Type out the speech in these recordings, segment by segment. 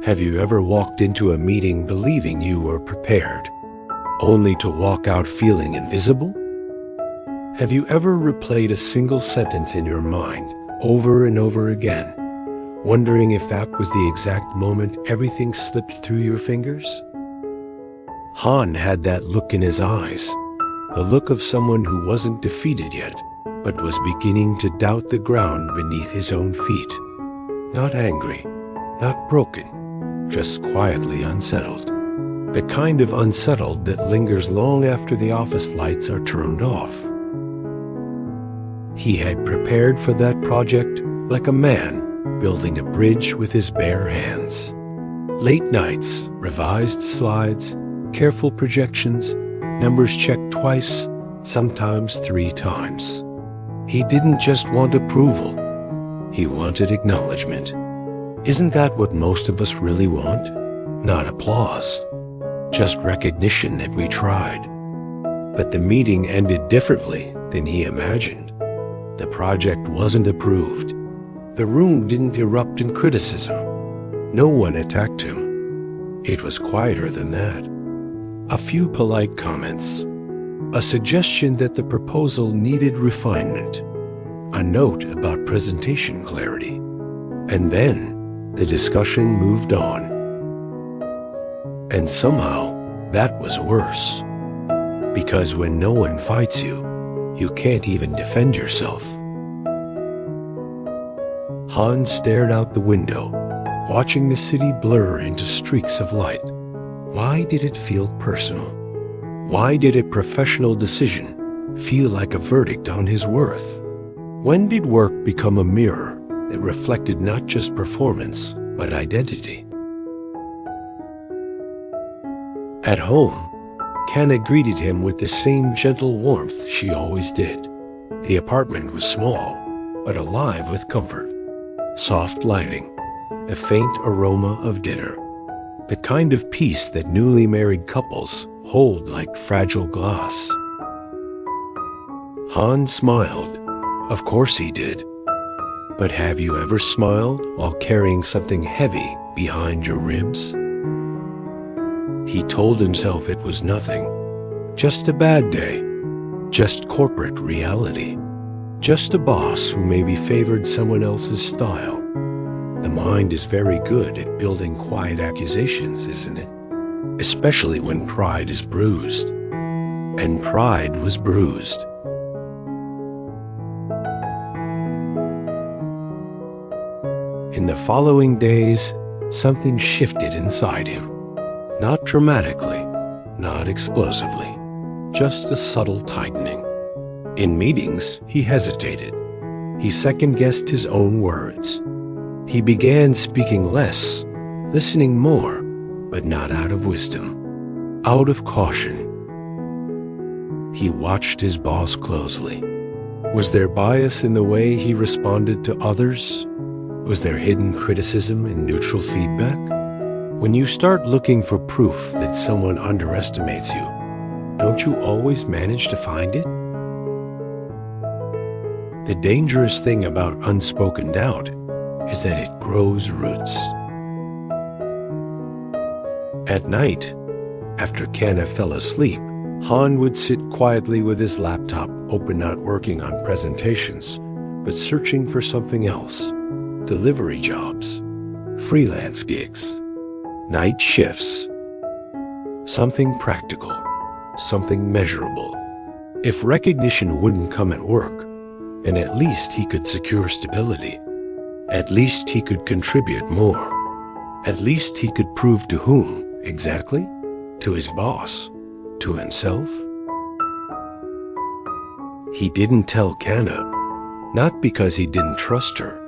Have you ever walked into a meeting believing you were prepared, only to walk out feeling invisible? Have you ever replayed a single sentence in your mind over and over again, wondering if that was the exact moment everything slipped through your fingers? Han had that look in his eyes, the look of someone who wasn't defeated yet, but was beginning to doubt the ground beneath his own feet. Not angry, not broken, just quietly unsettled. The kind of unsettled that lingers long after the office lights are turned off. He had prepared for that project like a man building a bridge with his bare hands. Late nights, revised slides, careful projections, numbers checked twice, sometimes 3 times. He didn't just want approval, he wanted acknowledgement. Isn't that what most of us really want? Not applause, just recognition that we tried. But the meeting ended differently than he imagined. The project wasn't approved. The room didn't erupt in criticism. No one attacked him. It was quieter than that. A few polite comments, a suggestion that the proposal needed refinement, a note about presentation clarity, and then the discussion moved on. And somehow that was worse, because when no one fights you, you can't even defend yourself. Han stared out the window, watching the city blur into streaks of light. Why did it feel personal? Why did a professional decision feel like a verdict on his worth? When did work become a mirror that reflected not just performance, but identity? At home, Kanna greeted him with the same gentle warmth she always did. The apartment was small, but alive with comfort. Soft lighting, the faint aroma of dinner, the kind of peace that newly married couples hold like fragile glass. Han smiled. Of course he did. But have you ever smiled while carrying something heavy behind your ribs? He told himself it was nothing, just a bad day, just corporate reality, just a boss who maybe favored someone else's style. The mind is very good at building quiet accusations, isn't it? Especially when pride is bruised. And pride was bruised. In the following days, something shifted inside him. Not dramatically, not explosively, just a subtle tightening. In meetings, he hesitated. He second-guessed his own words. He began speaking less, listening more, but not out of wisdom, out of caution. He watched his boss closely. Was there bias in the way he responded to others? Was there hidden criticism and neutral feedback? When you start looking for proof that someone underestimates you, don't you always manage to find it? The dangerous thing about unspoken doubt is that it grows roots. At night, after Kanna fell asleep, Han would sit quietly with his laptop open, not working on presentations, but searching for something else. Delivery jobs, freelance gigs, night shifts. Something practical, something measurable. If recognition wouldn't come at work, then at least he could secure stability. At least he could contribute more. At least he could prove to whom, exactly? To his boss? To himself? He didn't tell Kanna, not because he didn't trust her,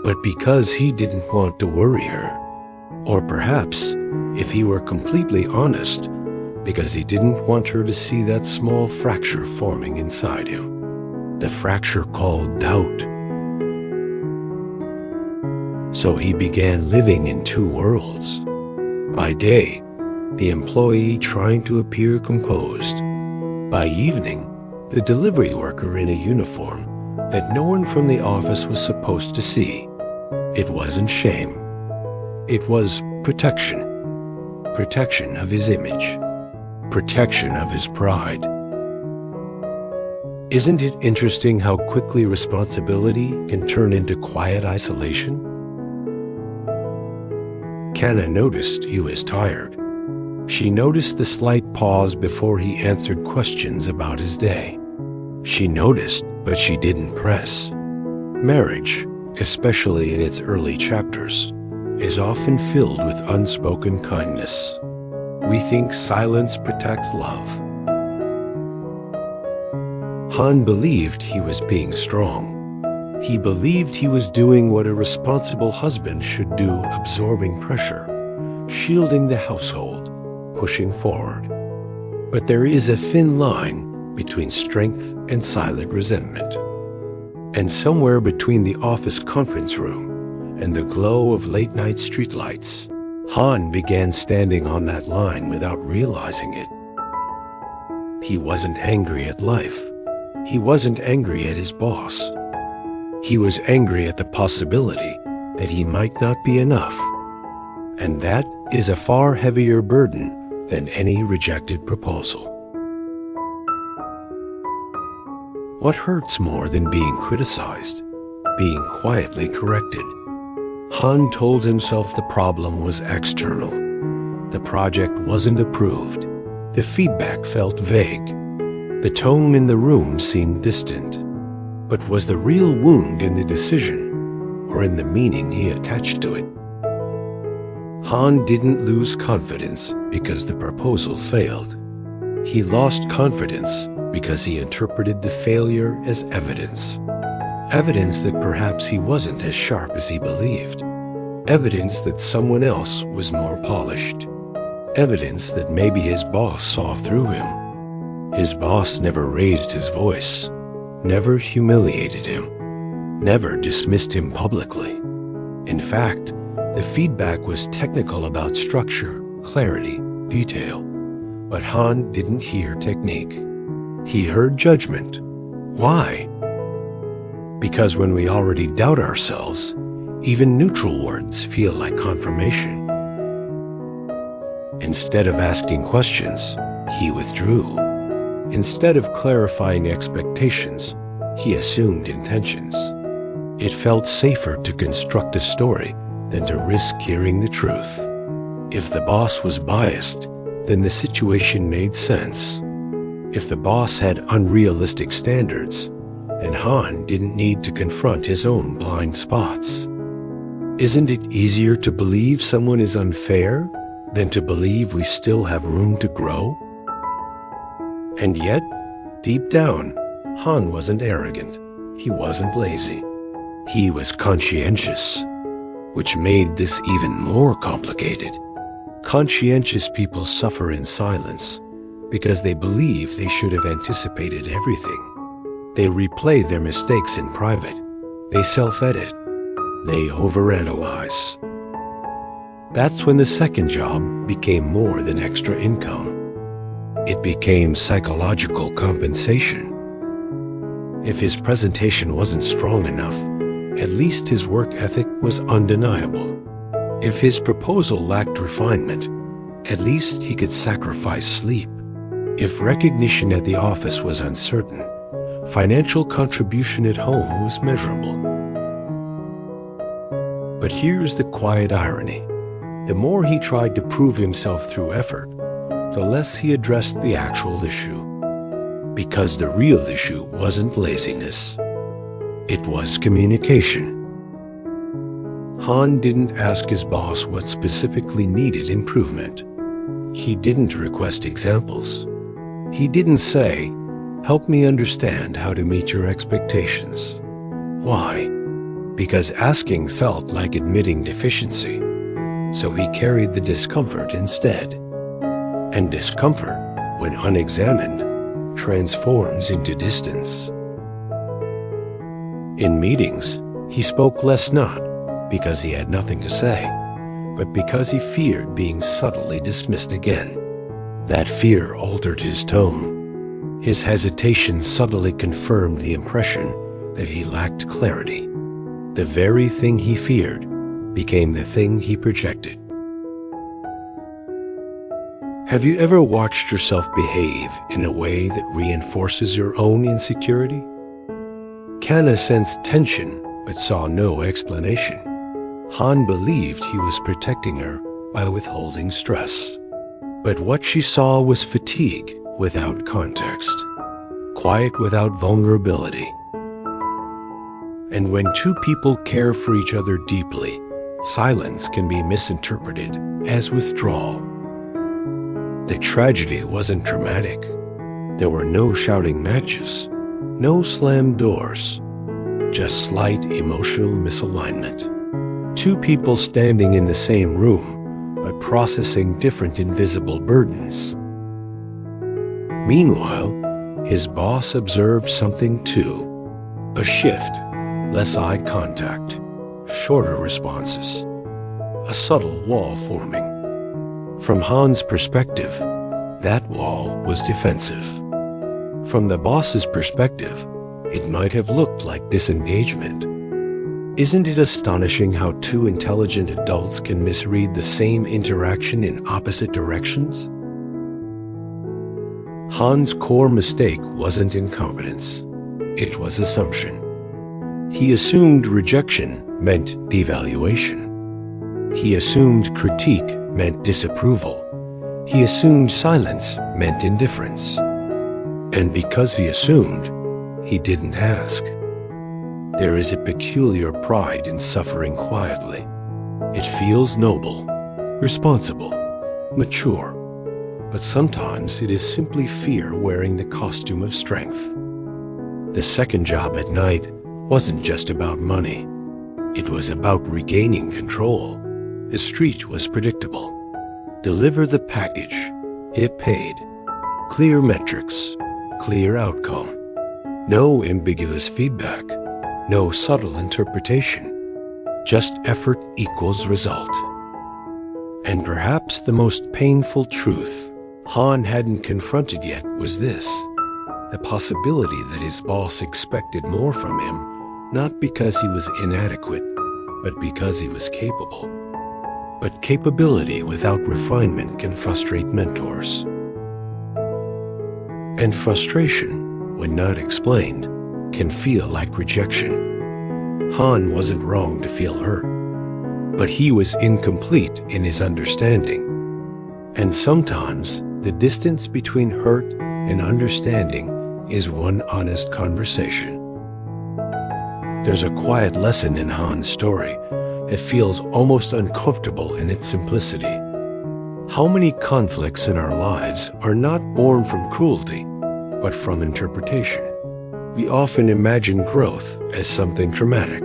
but because he didn't want to worry her. Or perhaps, if he were completely honest, because he didn't want her to see that small fracture forming inside him. The fracture called doubt. So he began living in 2 worlds. By day, the employee trying to appear composed. By evening, the delivery worker in a uniform that no one from the office was supposed to see. It wasn't shame. It was Protection. Protection of his image. Protection of his pride. Isn't it interesting how quickly responsibility can turn into quiet isolation? Kanna noticed he was tired. She noticed the slight pause before he answered questions about his day. She noticed, but she didn't press. Marriage, especially in its early chapters, is often filled with unspoken kindness. We think silence protects love. Han believed he was being strong. He believed he was doing what a responsible husband should do, absorbing pressure, shielding the household, pushing forward. But there is a thin line between strength and silent resentment. And somewhere between the office conference room and the glow of late-night streetlights, Han began standing on that line without realizing it. He wasn't angry at life. He wasn't angry at his boss. He was angry at the possibility that he might not be enough. And that is a far heavier burden than any rejected proposal. What hurts more than being criticized? Being quietly corrected. Han told himself the problem was external. The project wasn't approved. The feedback felt vague. The tone in the room seemed distant. But was the real wound in the decision, or in the meaning he attached to it? Han didn't lose confidence because the proposal failed. He lost confidence because he interpreted the failure as evidence. Evidence that perhaps he wasn't as sharp as he believed. Evidence that someone else was more polished. Evidence that maybe his boss saw through him. His boss never raised his voice, never humiliated him, never dismissed him publicly. In fact, the feedback was technical about structure, clarity, detail. But Han didn't hear technique. He heard judgment. Why? Because when we already doubt ourselves, even neutral words feel like confirmation. Instead of asking questions, he withdrew. Instead of clarifying expectations, he assumed intentions. It felt safer to construct a story than to risk hearing the truth. If the boss was biased, then the situation made sense. If the boss had unrealistic standards, then Han didn't need to confront his own blind spots. Isn't it easier to believe someone is unfair than to believe we still have room to grow? And yet, deep down, Han wasn't arrogant. He wasn't lazy. He was conscientious, which made this even more complicated. Conscientious people suffer in silence because they believe they should have anticipated everything. They replay their mistakes in private. They self-edit. They overanalyze. That's when the second job became more than extra income. It became psychological compensation. If his presentation wasn't strong enough, at least his work ethic was undeniable. If his proposal lacked refinement, at least he could sacrifice sleep. If recognition at the office was uncertain, financial contribution at home was measurable. But here's the quiet irony. The more he tried to prove himself through effort, the less he addressed the actual issue. Because the real issue wasn't laziness. It was communication. Han didn't ask his boss what specifically needed improvement. He didn't request examples. He didn't say, "Help me understand how to meet your expectations." Why? Because asking felt like admitting deficiency, so he carried the discomfort instead. And discomfort, when unexamined, transforms into distance. In meetings, he spoke less not because he had nothing to say, but because he feared being subtly dismissed again. That fear altered his tone. His hesitation subtly confirmed the impression that he lacked clarity. The very thing he feared became the thing he projected. Have you ever watched yourself behave in a way that reinforces your own insecurity? Kanna sensed tension but saw no explanation. Han believed he was protecting her by withholding stress. But what she saw was fatigue without context, quiet without vulnerability. And when two people care for each other deeply, silence can be misinterpreted as withdrawal. The tragedy wasn't dramatic. There were no shouting matches, no slammed doors, just slight emotional misalignment. Two people standing in the same room, but processing different invisible burdens. Meanwhile, his boss observed something too. A shift, less eye contact, shorter responses, a subtle wall forming. From Han's perspective, that wall was defensive. From the boss's perspective, it might have looked like disengagement. Isn't it astonishing how two intelligent adults can misread the same interaction in opposite directions? Han's core mistake wasn't incompetence. It was assumption. He assumed rejection meant devaluation. He assumed critique meant disapproval. He assumed silence meant indifference. And because he assumed, he didn't ask. There is a peculiar pride in suffering quietly. It feels noble, responsible, mature. But sometimes it is simply fear wearing the costume of strength. The second job at night wasn't just about money. It was about regaining control. The street was predictable. Deliver the package. It paid. Clear metrics. Clear outcome. No ambiguous feedback. No subtle interpretation. Just effort equals result. And perhaps the most painful truth Han hadn't confronted yet was this: the possibility that his boss expected more from him, not because he was inadequate, but because he was capable. But capability without refinement can frustrate mentors. And frustration, when not explained, can feel like rejection. Han wasn't wrong to feel hurt, but he was incomplete in his understanding. And sometimes the distance between hurt and understanding is one honest conversation. There's a quiet lesson in Han's story that feels almost uncomfortable in its simplicity. How many conflicts in our lives are not born from cruelty, but from interpretation? We often imagine growth as something dramatic,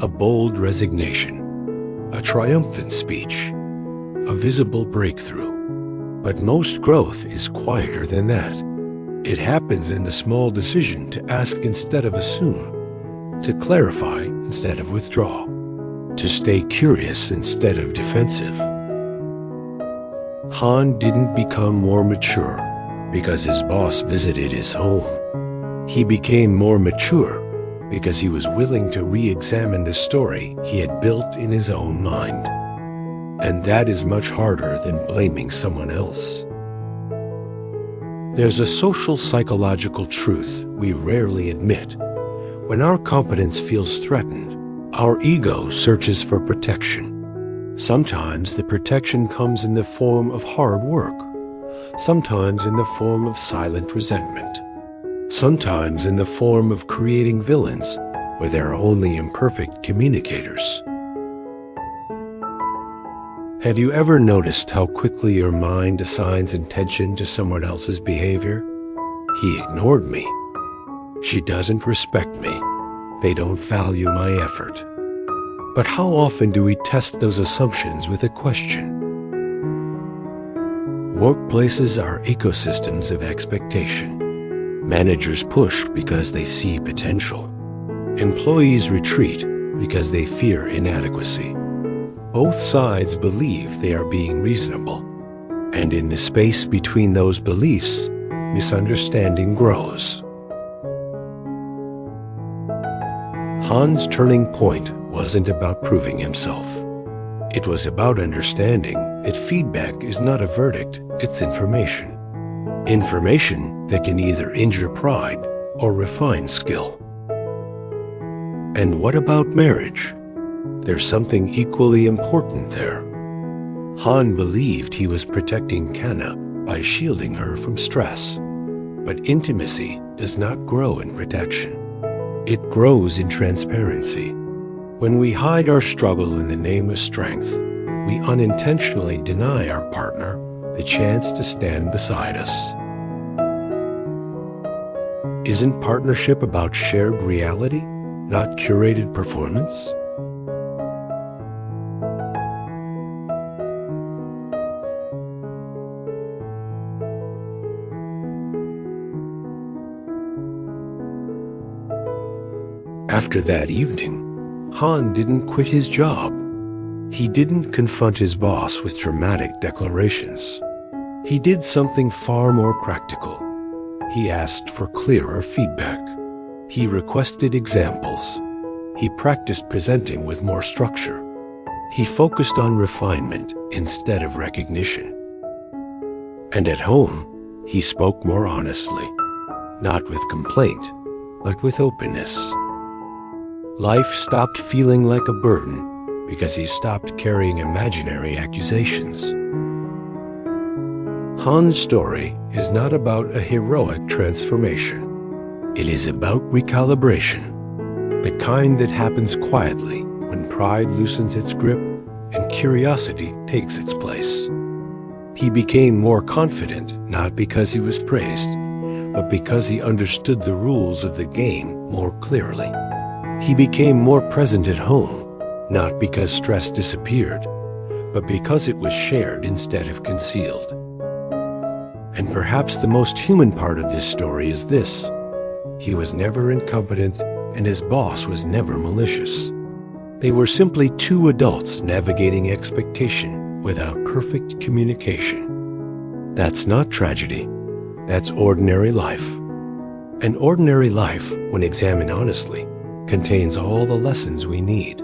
a bold resignation, a triumphant speech, a visible breakthrough. But most growth is quieter than that. It happens in the small decision to ask instead of assume, to clarify instead of withdraw, to stay curious instead of defensive. Han didn't become more mature because his boss visited his home. He became more mature because he was willing to re-examine the story he had built in his own mind. And that is much harder than blaming someone else. There's a social psychological truth we rarely admit. When our competence feels threatened, our ego searches for protection. Sometimes the protection comes in the form of hard work, sometimes in the form of silent resentment, sometimes in the form of creating villains where there are only imperfect communicators. Have you ever noticed how quickly your mind assigns intention to someone else's behavior? He ignored me. She doesn't respect me. They don't value my effort. But how often do we test those assumptions with a question? Workplaces are ecosystems of expectation. Managers push because they see potential. Employees retreat because they fear inadequacy. Both sides believe they are being reasonable. And in the space between those beliefs, misunderstanding grows. Han's turning point wasn't about proving himself. It was about understanding that feedback is not a verdict, it's information. Information that can either injure pride or refine skill. And what about marriage? There's something equally important there. Han believed he was protecting Kanna by shielding her from stress. But intimacy does not grow in protection. It grows in transparency. When we hide our struggle in the name of strength, we unintentionally deny our partner the chance to stand beside us. Isn't partnership about shared reality, not curated performance? After that evening, Han didn't quit his job. He didn't confront his boss with dramatic declarations. He did something far more practical. He asked for clearer feedback. He requested examples. He practiced presenting with more structure. He focused on refinement instead of recognition. And at home, he spoke more honestly, not with complaint, but with openness. Life stopped feeling like a burden because he stopped carrying imaginary accusations. Han's story is not about a heroic transformation. It is about recalibration, the kind that happens quietly when pride loosens its grip and curiosity takes its place. He became more confident not because he was praised, but because he understood the rules of the game more clearly. He became more present at home, not because stress disappeared, but because it was shared instead of concealed. And perhaps the most human part of this story is this: he was never incompetent and his boss was never malicious. They were simply two adults navigating expectation without perfect communication. That's not tragedy. That's ordinary life. And ordinary life, when examined honestly, contains all the lessons we need.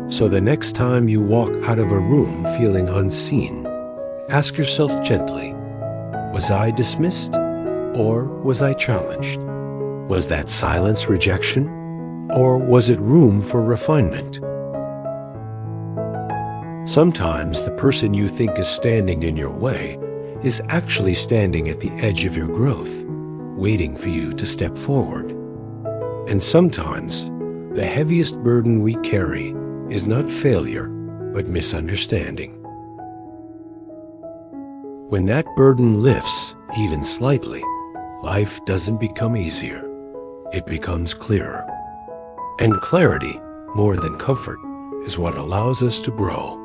So the next time you walk out of a room feeling unseen, ask yourself gently, was I dismissed or was I challenged? Was that silence rejection or was it room for refinement? Sometimes the person you think is standing in your way is actually standing at the edge of your growth, waiting for you to step forward. And sometimes the heaviest burden we carry is not failure, but misunderstanding. When that burden lifts, even slightly, life doesn't become easier. It becomes clearer. And clarity, more than comfort, is what allows us to grow.